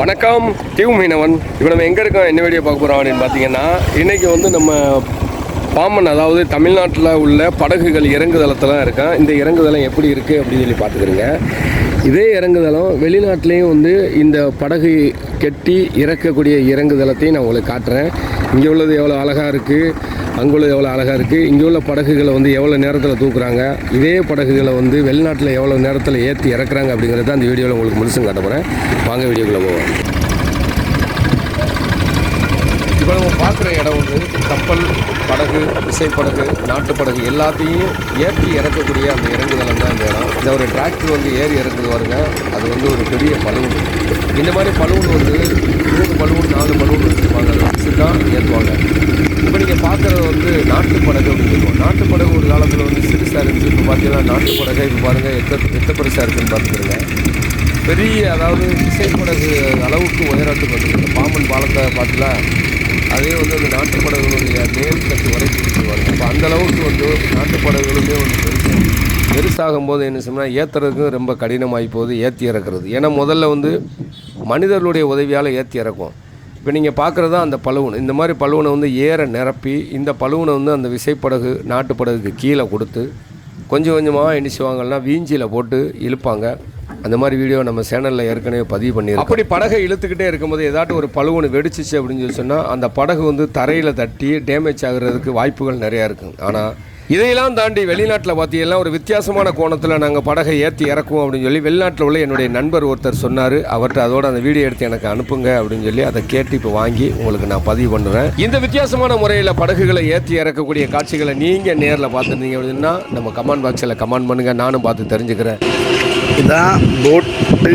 வணக்கம் டியூ மீனவன். இப்போ நம்ம எங்கே இருக்கோம், என்ன வீடியோ பார்க்க போகிறோம் அப்படின்னு பார்த்தீங்கன்னா, இன்றைக்கி வந்து நம்ம பாம்பன், அதாவது தமிழ்நாட்டில் உள்ள படகுகள் இறங்குதளத்தில் இருக்கேன். இந்த இறங்குதளம் எப்படி இருக்குது அப்படின்னு சொல்லி பார்த்துக்கிறேங்க. இதே இறங்குதளம் வெளிநாட்டிலையும் வந்து இந்த படகு கெட்டி இறக்கக்கூடிய இறங்குதளத்தையும் நான் உங்களுக்கு காட்டுறேன். இங்கே உள்ளது எவ்வளோ அழகாக இருக்குது, அங்கே உள்ளது எவ்வளோ அழகாக இருக்குது. இங்கே உள்ள படகுகளை வந்து எவ்வளோ நேரத்தில் தூக்குறாங்க, இதே படகுகளை வந்து வெளிநாட்டில் எவ்வளோ நேரத்தில் ஏற்றி இறக்குறாங்க அப்படிங்கிறத அந்த வீடியோவில் உங்களுக்கு முழுசும் காட்ட போகிறேன். வாங்க வீடியோக்குள்ளே போவோம். இப்போ நம்ம பார்க்குற இடம் வந்து கப்பல், படகு, விசைப்படகு, நாட்டுப்படகு எல்லாத்தையும் ஏற்றி இறக்கக்கூடிய அந்த இறங்குதளம் தான் இந்த இடம். இந்த ஒரு டிராக்டர் வந்து ஏறி இறக்குது பாருங்க, அது வந்து ஒரு பெரிய பலூன். இந்த மாதிரி பலூன் வந்து 3 பலூன் 4 பலூன் வச்சுருப்பாங்க, அதை வச்சு தான் ஏற்றுவாங்க. இப்போ நீங்கள் பார்க்குறது வந்து நாட்டுப்படகு அப்படின்னு சொல்லுவோம். நாட்டுப்படகு ஒரு காலத்தில் வந்து சிறுசாக இருந்துச்சு. இப்போ பார்த்தீங்கன்னா நாட்டுப்படகை இப்போ பாருங்கள் எத்த பெருசாக இருக்குதுன்னு பார்த்துக்கிறேங்க. பெரிய, அதாவது விசைப்படகு அளவுக்கு உயரத்துக்கு வந்து பாம்பன் பாலத்தை பார்த்தீங்களா, அதே வந்து அந்த நாட்டுப்படகுகளுடைய மேல் கட்டு வரைக்கும் வச்சுருவாங்க. இப்போ அந்தளவுக்கு வந்து நாட்டுப்படகுகளுமே வந்து பெருசாகும் போது என்ன சொன்னால் ஏற்றுறதுக்கும் ரொம்ப கடினமாகி போகுது ஏற்றி இறக்குறது. ஏன்னா முதல்ல வந்து மனிதர்களுடைய உதவியால் ஏற்றி இறக்கும். இப்போ நீங்கள் பார்க்குறது தான் அந்த பலூன். இந்த மாதிரி பலூனை வந்து ஏற நிரப்பி இந்த பலூனை வந்து அந்த விசைப்படகு நாட்டுப்படகுக்கு கீழே கொடுத்து கொஞ்சம் கொஞ்சமாக என்ன செய்வாங்கன்னா வீஞ்சியில் போட்டு இழுப்பாங்க. அந்த மாதிரி வீடியோ நம்ம சேனலில் ஏற்கனவே பதிவு பண்ணியிருக்கோம். அப்படி படகை இழுத்துக்கிட்டே இருக்கும்போது ஏதாட்டும் ஒரு பலூன் வெடிச்சிச்சு அப்படின்னு சொல்லி சொன்னால் அந்த படகு வந்து தரையில் தட்டி டேமேஜ் ஆகிறதுக்கு வாய்ப்புகள் நிறையா இருக்குது. ஆனால் இதையெல்லாம் தாண்டி வெளிநாட்டில் பார்த்தீங்கன்னா ஒரு வித்தியாசமான கோணத்தில் நாங்கள் படகை ஏற்றி இறக்குவோம் அப்படின்னு சொல்லி வெளிநாட்டில் உள்ள என்னுடைய நண்பர் ஒருத்தர் சொன்னார். அவர்கிட்ட அதோட அந்த வீடியோ எடுத்து எனக்கு அனுப்புங்க அப்படின்னு சொல்லி அதை கேட்டு இப்போ வாங்கி உங்களுக்கு நான் பதிவு பண்ணுறேன். இந்த வித்தியாசமான முறையில் படகுகளை ஏற்றி இறக்கக்கூடிய காட்சிகளை நீங்கள் நேரில் பார்த்துருந்தீங்க அப்படின்னா நம்ம கமெண்ட் பாக்ஸில் கமெண்ட் பண்ணுங்கள், நானும் பார்த்து தெரிஞ்சுக்கிறேன். இதுதான் போட்டு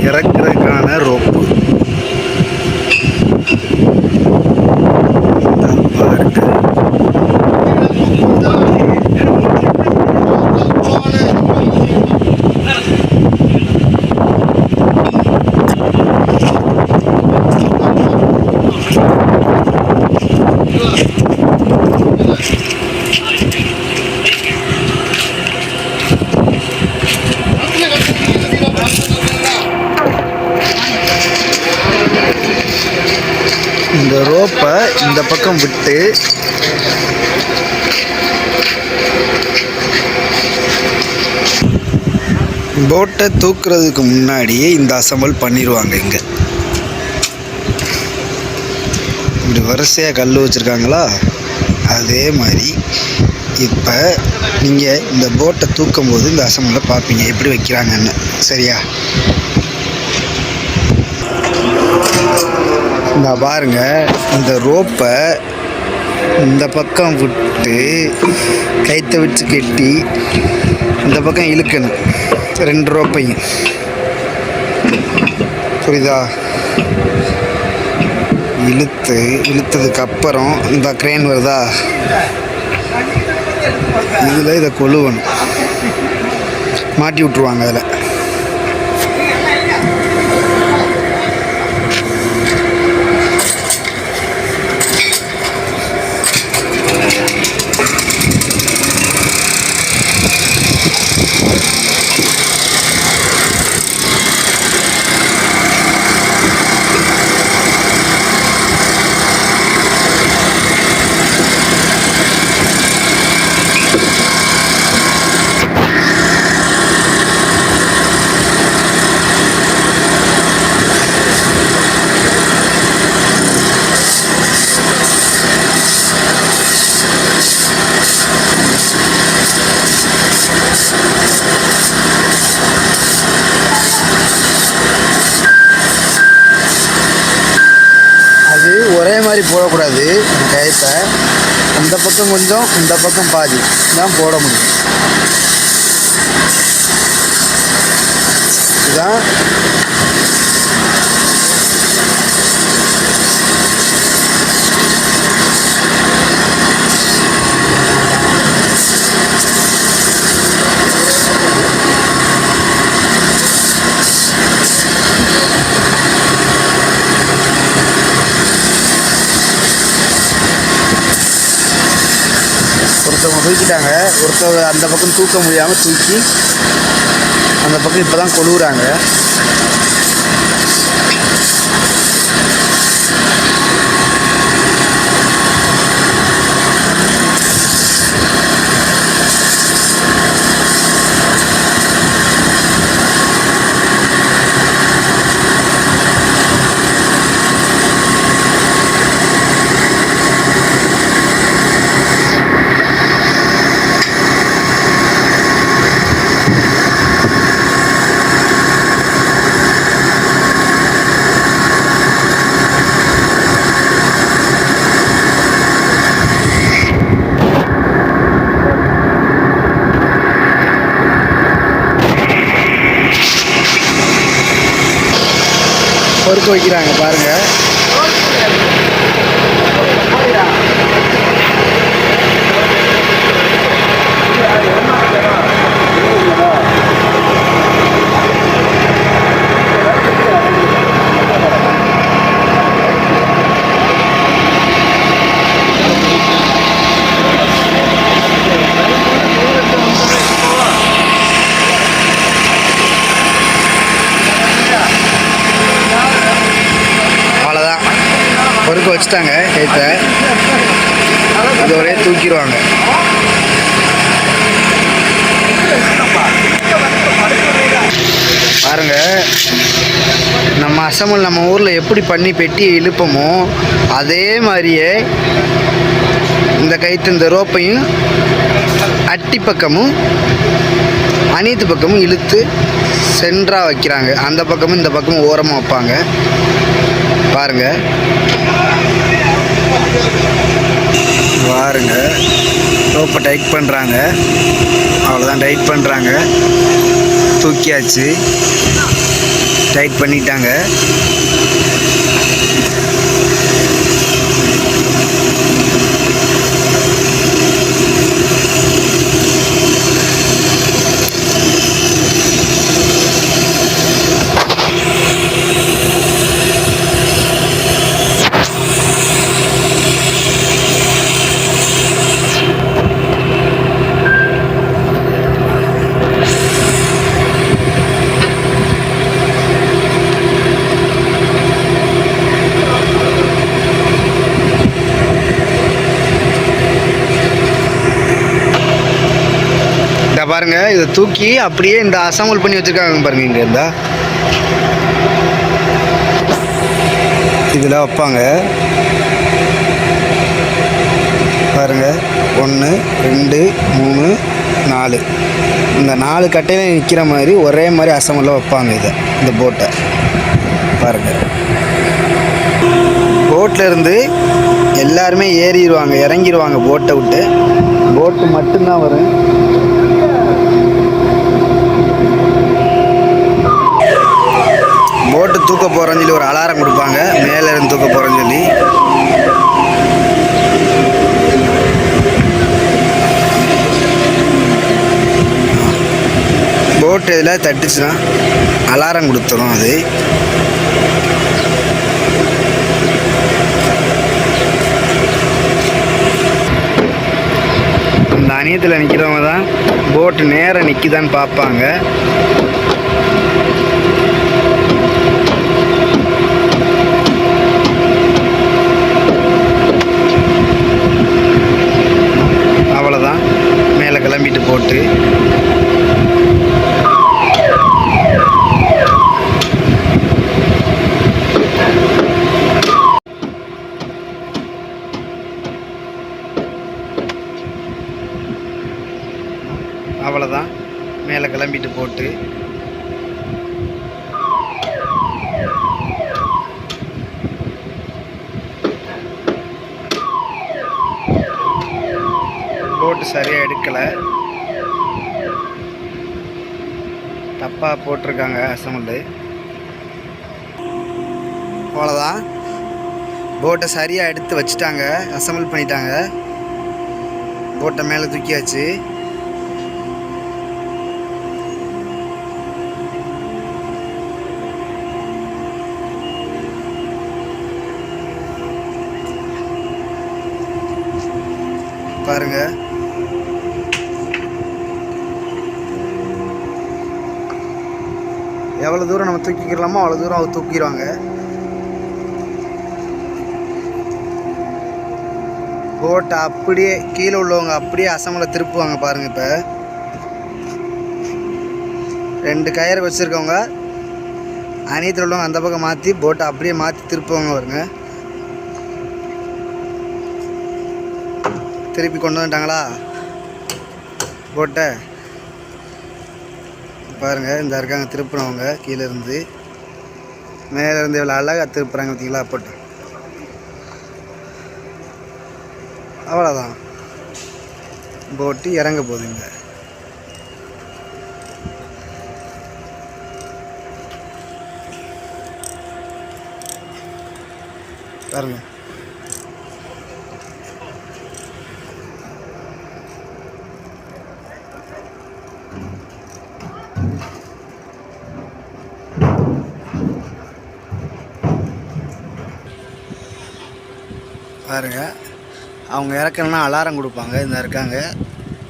இறக்குறதுக்கான ரோப்பு. இந்த ரோப்பை இந்த பக்கம் விட்டு போட்டை தூக்குறதுக்கு முன்னாடியே இந்த அசம்பிள் பண்ணிடுவாங்க. இங்கே இப்படி வரிசையாக கல் வச்சுருக்காங்களா, அதே மாதிரி இப்போ நீங்கள் இந்த போட்டை தூக்கும் போது இந்த அசம்பிளை பார்ப்பீங்க எப்படி வைக்கிறாங்கன்னு. சரியா? இந்த பாருங்க, இந்த ரோப்பை இந்த பக்கம் விட்டு கைத்தை வச்சு கட்டி இந்த பக்கம் இழுக்கணும், 2 ரோப்பையும். புரியுதா? இழுத்ததுக்கு அப்புறம் இந்த கிரேன் வருதா, இதில் இதை கொழுவணும், மாட்டி விட்ருவாங்க அதில். ஒரே மாதிரி போடக்கூடாது. கயத்தை அந்த பக்கம் கொஞ்சம் இந்த பக்கம் பாதி தான் போட முடியும். இதுதான் ஒருத்தவங்க தூக்கிட்டாங்க, ஒருத்தவங்க அந்த பக்கம் தூக்க முடியாமல் தூக்கி அந்த பக்கம் இப்போ தான் கொழுவுறாங்க. பொறுக்க வைக்கிறாங்க பாருங்கள். அவ்வளோதான், பொறுக்க வச்சுட்டாங்க கைத்தை. இது ஒரே தூக்கிடுவாங்க. பாருங்க, நம்ம அசம்பல் நம்ம ஊரில் எப்படி பண்ணி பெட்டியை இழுப்போமோ அதே மாதிரியே இந்த கைத்து இந்த ரோப்பையும் அட்டி பக்கமும் அனைத்து பக்கமும் இழுத்து சென்றாக வைக்கிறாங்க. அந்த பக்கமும் இந்த பக்கமும் ஓரமாக வைப்பாங்க. பாருங்க பாருங்க, ரோப்பை டைட் பண்ணுறாங்க. அவ்வளோதான், டைட் பண்ணுறாங்க. தூக்கியாச்சு, டைட் பண்ணிட்டாங்க. பாருங்க, இதை தூக்கி அப்படியே இந்த அசம்பிள் பண்ணி வச்சிருக்காங்க பாருங்க. இங்க இருந்தா இதில் வைப்பாங்க பாருங்க. 1 2 3 4 இந்த 4 கட்டையில நிற்கிற மாதிரி ஒரே மாதிரி அசம்பிளில் வைப்பாங்க. இதை இந்த போட்டை பாருங்க. போட்டில் இருந்து எல்லாருமே ஏறிடுவாங்க, இறங்கிடுவாங்க. போட்டை விட்டு போட்டு மட்டும்தான் வரும். போட்டு தூக்க போகிறோன்னு சொல்லி ஒரு அலாரம் கொடுப்பாங்க, மேலே இருந்து தூக்க போகிறோன்னு சொல்லி. போட்டு இதில் தட்டுச்சுன்னா அலாரம் கொடுத்துரும். அது இந்த அணியத்தில் நிற்கிறவங்க தான் போட்டு நேராக நிற்கிதான்னு பார்ப்பாங்க. அவ்வளோதான், மேலே கிளம்பிட்டு போட்டு அவ்வளோதான், மேலே கிளம்பிட்டு போட்டு போட்டு சரியாக எடுக்கலை, தப்பாக போட்டிருக்காங்க அசம்பிள். அவ்வளோதான், போட்டை சரியாக எடுத்து வச்சுட்டாங்க, அசம்பிள் பண்ணிட்டாங்க. போட்டை மேலே தூக்கியாச்சு. பாருங்க, எவ்வளோ தூரம் நம்ம தூக்கிக்கலாமோ அவ்வளோ தூரம் அவங்க தூக்கிடுவாங்க. போட்டை அப்படியே கீழே உள்ளவங்க அப்படியே அசம்பிளை திருப்புவாங்க பாருங்க. இப்போ 2 கயிறு வச்சுருக்கவங்க அனைத்தில் உள்ளவங்க அந்த பக்கம் மாற்றி போட்டை அப்படியே மாற்றி திருப்புவாங்க பாருங்க. திருப்பி கொண்டு வந்துட்டாங்களா போட்டை பாருங்கள். இந்த இருக்காங்க திருப்புறவங்க, கீழே இருந்து மேலே இருந்து எவ்வளோ அழகாக திருப்புறாங்க பார்த்தீங்களா போட்டு. அவ்வளோதான், போட்டு இறங்க போகுதுங்க. பாருங்க. பாருங்க, அவங்க இறக்கணும்னா அலாரம் கொடுப்பாங்க. இந்த இருக்காங்க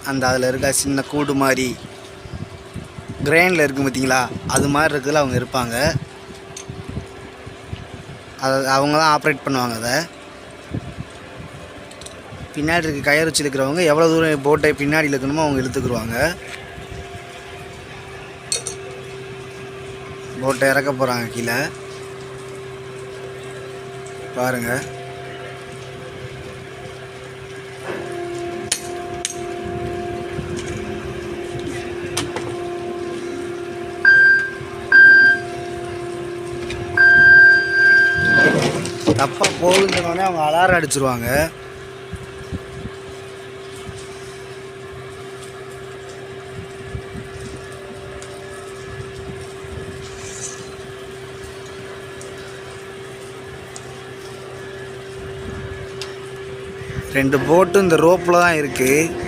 அந்த அதில் இருக்க சின்ன கூடு மாதிரி கிரெயினில் இருக்குது பார்த்தீங்களா, அது மாதிரி இருக்கிறதுல அவங்க இருப்பாங்க. அதை அவங்க தான் ஆப்ரேட் பண்ணுவாங்க. அதை பின்னாடி இருக்க கயிறு வச்சு இழுக்கிறவங்க எவ்வளோ தூரம் போட்டை பின்னாடி இழுக்கணுமோ அவங்க இழுத்துக்குருவாங்க. போட்டை இறக்க போகிறாங்க கீழே பாருங்கள். தப்பாக போகுதுன்னொடனே அவங்க அலாரம் அடிச்சிருவாங்க. ரெண்டு போட்டு இந்த ரோப்பில் தான் இருக்குது.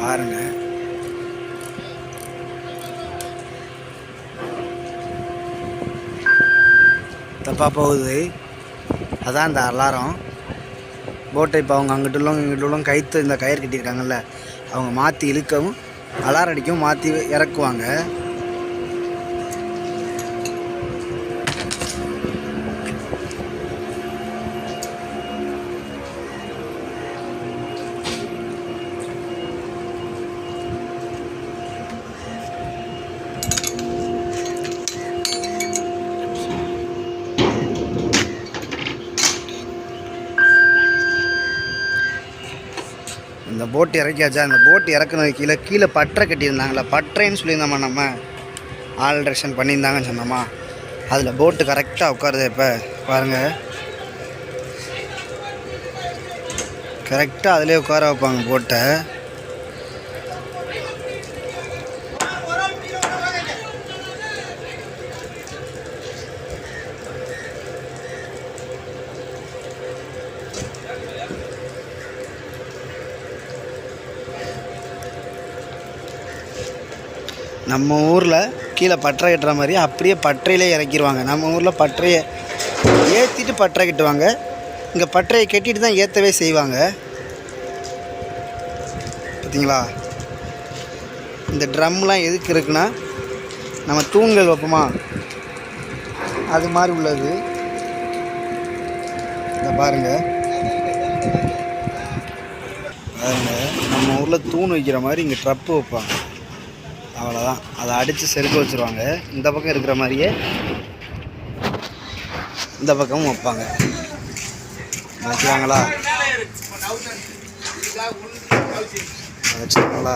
பாருங்க, தப்பாக போகுது. அதான் இந்த அலாரம். போட்டை இப்போ அவங்க அங்கிட்டு உள்ளவங்க கைத்து இந்த கயிறு கட்டியிருக்காங்கல்ல, அவங்க மாற்றி இழுக்கவும் அலாரம் அடிக்கவும் மாற்றி இறக்குவாங்க. இந்த போட்டு இறக்கியாச்சா? அந்த போட்டு இறக்குனது கீழே பட்டறை கட்டியிருந்தாங்களா, பட்டறைன்னு சொல்லியிருந்தோம்மா, நம்ம ஆல்ட்ரேஷன் பண்ணியிருந்தாங்கன்னு சொன்னோமா, அதில் போட்டு கரெக்டாக உட்காருது. இப்போ பாருங்கள், கரெக்டாக அதிலே உட்கார வைப்பாங்க போட்டை. நம்ம ஊரில் கீழே பட்டறை கட்டுற மாதிரி அப்படியே பட்டறையிலே இறக்கிடுவாங்க. நம்ம ஊரில் பட்டறையை ஏற்றிட்டு பட்டறை கட்டுவாங்க, இங்கே பட்டறையை கட்டிட்டு தான் ஏற்றவே செய்வாங்க. பார்த்தீங்களா? இந்த ட்ரம்லாம் எதுக்கு இருக்குன்னா, நம்ம தூண்கள் வைப்போமா, அது மாதிரி உள்ளது. இதை பாருங்கள், நம்ம ஊரில் தூண் வைக்கிற மாதிரி இங்கே ட்ரப்பு வைப்பாங்க. அவ்வளோதான், அதை அடித்து செருக்க வச்சுருவாங்க. இந்த பக்கம் இருக்கிற மாதிரியே இந்த பக்கமும் வைப்பாங்க. வச்சுருவாங்களா? வச்சுருவாங்களா?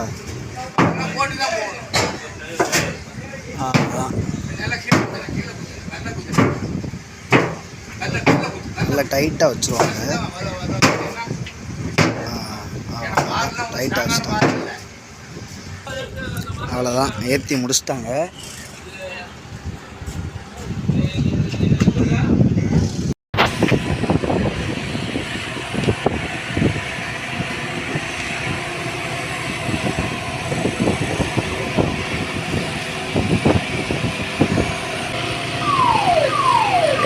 அதான் நல்லா டைட்டாக வச்சுருவாங்க. டைட்டாக வச்சுட்டாங்க. அவ்வளோதான், ஏற்றி முடிச்சிட்டாங்க.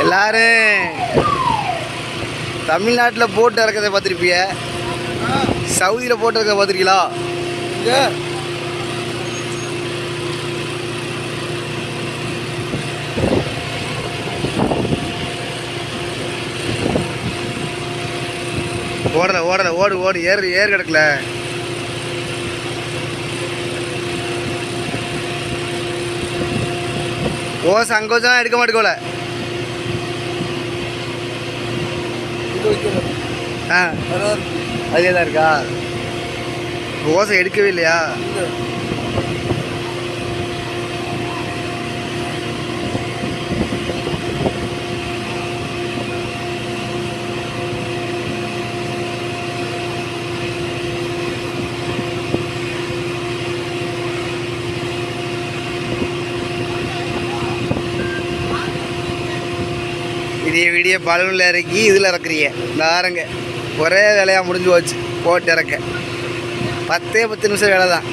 எல்லாரும் தமிழ்நாட்டில் போட்டு இறக்கிறத பார்த்துருப்பிய, சவுதியில் போட்டு இறக்க பார்த்துருக்கீங்களா? ஓடு ஏறு கிடக்கல. ஓசை அங்கோசம் எடுக்க மாட்டேங்கோல. அதே தான் இருக்கா? ஓசை எடுக்கவே இல்லையா? வீடியோ பலூனில் இறக்கி இதில் இறக்குறீங்க இந்த ஆரங்க ஒரே வேலையாக முடிஞ்சு போச்சு போட்டு இறக்க 10 நிமிஷம் வேலை தான்.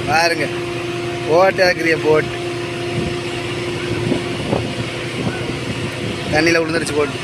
பாருங்க போட்டு இறக்குறீங்க போட்டு தண்ணியில் விழுந்துருச்சு போட்டு.